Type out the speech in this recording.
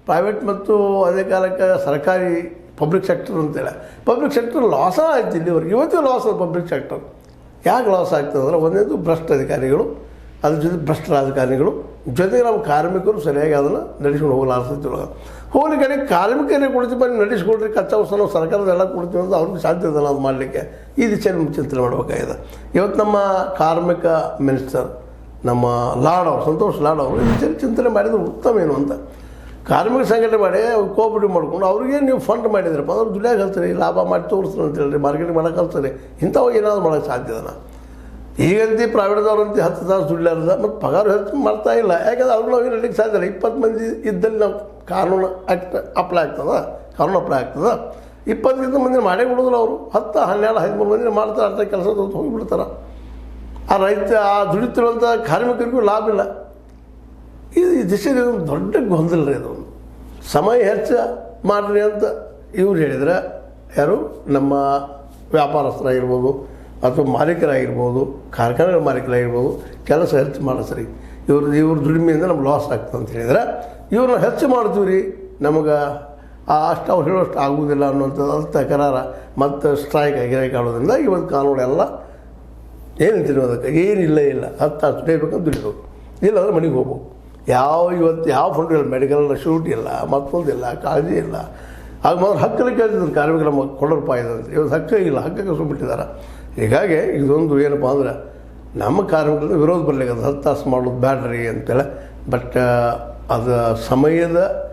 Private ಮತ್ತು ಅದೇ ಕಾಲಕ್ಕೆ ಸರ್ಕಾರಿ ಪಬ್ಲಿಕ್ ಸೆಕ್ಟರ್ ಅಂತೇಳಿ ಪಬ್ಲಿಕ್ ಸೆಕ್ಟರ್ ಲಾಸ ಆಯ್ತು ಇಲ್ಲಿವರೆಗೆ ಇವತ್ತಿಗೂ ಲಾಸ್ ಅದು ಪಬ್ಲಿಕ್ ಸೆಕ್ಟರ್. ಯಾಕೆ ಲಾಸ್ ಆಗ್ತದೆ ಅಂದರೆ ಒಂದೇದು ಭ್ರಷ್ಟ ಅಧಿಕಾರಿಗಳು, ಅದ್ರ ಜೊತೆ ಭ್ರಷ್ಟ ರಾಜಕಾರಣಿಗಳು, ಜೊತೆಗೆ ನಮ್ಮ ಕಾರ್ಮಿಕರು ಸರಿಯಾಗಿ ಅದನ್ನು ನಡೆಸ್ಕೊಂಡು ಹೋಗಲಾರ್ತಿಲ್ಲ. ಹೋಗಲಿ ಕಡೆ ಕಾರ್ಮಿಕರೇ ಕೊಡ್ತೀವಿ ಬನ್ನಿ ನಡೆಸ್ಕೊಡ್ರಿ, ಕಚ್ಚಾ ವಸ್ತು ನಾವು ಸರ್ಕಾರದ ಎಲ್ಲ ಕೊಡ್ತೀವಿ ಅಂತ ಅವ್ರಿಗೆ ಸಾಧ್ಯ ಇದಲ್ಲ ಅದು ಮಾಡಲಿಕ್ಕೆ. ಈ ದಿಶೆಯಲ್ಲಿ ಚಿಂತನೆ ಮಾಡಬೇಕಾಗಿದೆ. ಇವತ್ತು ನಮ್ಮ ಕಾರ್ಮಿಕ ಮಿನಿಸ್ಟರ್ ನಮ್ಮ ಲಾಡ್ ಅವರು ಸಂತೋಷ್ ಲಾಡ್ ಅವರು ಈ ದಿಶೆಯಲ್ಲಿ ಚಿಂತನೆ ಮಾಡಿದ್ರು ಉತ್ತಮ ಏನು ಅಂತ. ಕಾರ್ಮಿಕ ಸಂಘಟನೆ ಮಾಡಿ ಕೋಆಪರೇಟಿವ್ ಮಾಡ್ಕೊಂಡು ಅವ್ರಿಗೆ ನೀವು ಫಂಡ್ ಮಾಡಿದ್ರಪ್ಪ ಅಂದ್ರೆ ದುಡ್ಯಾಗ ಕಲ್ಸ್ರಿ, ಲಾಭ ಮಾಡಿ ತೋರಿಸ್ರಿ ಅಂತ ಹೇಳ್ರಿ, ಮಾರ್ಕೆಟಿಂಗ್ ಮಾಡೋಕೆ ಕಲ್ಸ್ರಿ. ಇಂಥವು ಏನಾದರೂ ಮಾಡೋಕ್ಕೆ ಸಾಧ್ಯ ಇದನ್ನ. ಈಗಂತೂ ಪ್ರೈವೇಟ್ದವ್ರಂತೂ 10 ತಾಸು ದುಡ್ಲಾರ್ದ ಮತ್ತು ಪಗಾರ ಹೆಚ್ಚು ಮಾಡ್ತಾ ಇಲ್ಲ. ಯಾಕಂದ್ರೆ ಅವ್ರು ನಾವು ನಡೀಲಿಕ್ಕೆ ಸಾಧ್ಯ ಇಲ್ಲ. 20 ಮಂದಿ ಇದ್ದಲ್ಲಿ ನಾವು ಕಾನೂನು ಅಪ್ಲೈ ಆಗ್ತದೆ, ಕಾನೂನು ಅಪ್ಲೈ ಆಗ್ತದೆ. 20 ಮಂದಿ ಮಾಡೇ ಬಿಡೋದಿಲ್ಲ ಅವರು. 10, 12, 13 ಮಂದಿ ಮಾಡ್ತಾರೆ, ಅರ್ಥ ಕೆಲಸ ಹೋಗಿಬಿಡ್ತಾರೆ. ಆ ರೈತ ಆ ದುಡಿತಿರುವಂಥ ಕಾರ್ಮಿಕರಿಗೂ ಲಾಭ ಇಲ್ಲ. ಇದು ಈ ದಿಶೆಯಲ್ಲಿ ಒಂದು ದೊಡ್ಡ ಗೊಂದಲ ರೀ. ಇದು ಸಮಯ ಹೆಚ್ಚು ಮಾಡಿರಿ ಅಂತ ಇವ್ರು ಹೇಳಿದ್ರೆ, ಯಾರು ನಮ್ಮ ವ್ಯಾಪಾರಸ್ಥರಾಗಿರ್ಬೋದು ಅಥವಾ ಮಾಲೀಕರಾಗಿರ್ಬೋದು, ಕಾರ್ಖಾನೆ ಮಾಲೀಕರಾಗಿರ್ಬೋದು, ಕೆಲಸ ಹೆಚ್ಚು ಮಾಡಿಸ್ರಿ, ಇವ್ರ ದುಡಿಮೆಯಿಂದ ನಮ್ಗೆ ಲಾಸ್ ಆಗ್ತದೆ ಅಂತ ಹೇಳಿದ್ರೆ, ಇವ್ರನ್ನ ಹೆಚ್ಚು ಮಾಡ್ತೀವಿ ರೀ, ನಮಗೆ ಅಷ್ಟು ಅವ್ರು ಹೇಳೋಷ್ಟು ಆಗುವುದಿಲ್ಲ ಅನ್ನೋಂಥದ್ದು ಅದು ತಕರಾರ ಮತ್ತು ಸ್ಟ್ರೈಕ್ ಗಿರೈಕ್ ಆಡೋದ್ರಿಂದ ಇವತ್ತು ಕಾನೂನು ಎಲ್ಲ ಏನು ತಿನ್ನೋದಕ್ಕೆ ಏನಿಲ್ಲ 10 ತಾಸು ದುಡಿಬೇಕಂತ ದುಡಿಬೇಕು, ಇಲ್ಲಾಂದ್ರೆ ಮನೆಗೆ ಹೋಗ್ಬೇಕು. ಇವತ್ತು ಯಾವ ಫಂಡ್ ಇಲ್ಲ, ಮೆಡಿಕಲ್ ಶೂಟ್ ಇಲ್ಲ, ಮತ್ತೊಂದಿಲ್ಲ, ಕಾಳಜಿ ಇಲ್ಲ. ಆಗ ಮೊದಲು ಹಕ್ಕಲ್ಲಿ ಕೇಳ್ತಿದ್ರು ಕಾರ್ಮಿಕರ ಕೊಡೋರಪ್ಪ ಇದೆ ಅಂತ. ಇವತ್ತು ಹಕ್ಕ ಇಲ್ಲ, ಹಕ್ಕ ಕಸ್ಕೊಂಡ್ಬಿಟ್ಟಿದ್ದಾರೆ. ಹೀಗಾಗಿ ಇದೊಂದು ಏನಪ್ಪ ಅಂದ್ರೆ ನಮ್ಮ ಕಾರ್ಮಿಕರಿಂದ ವಿರೋಧ ಬರಲಿಕ್ಕೆ 10 ತಾಸು ಮಾಡೋದು ಬ್ಯಾಡ್ರಿ ಅಂತೇಳಿ. ಬಟ್ ಅದು ಸಮಯದ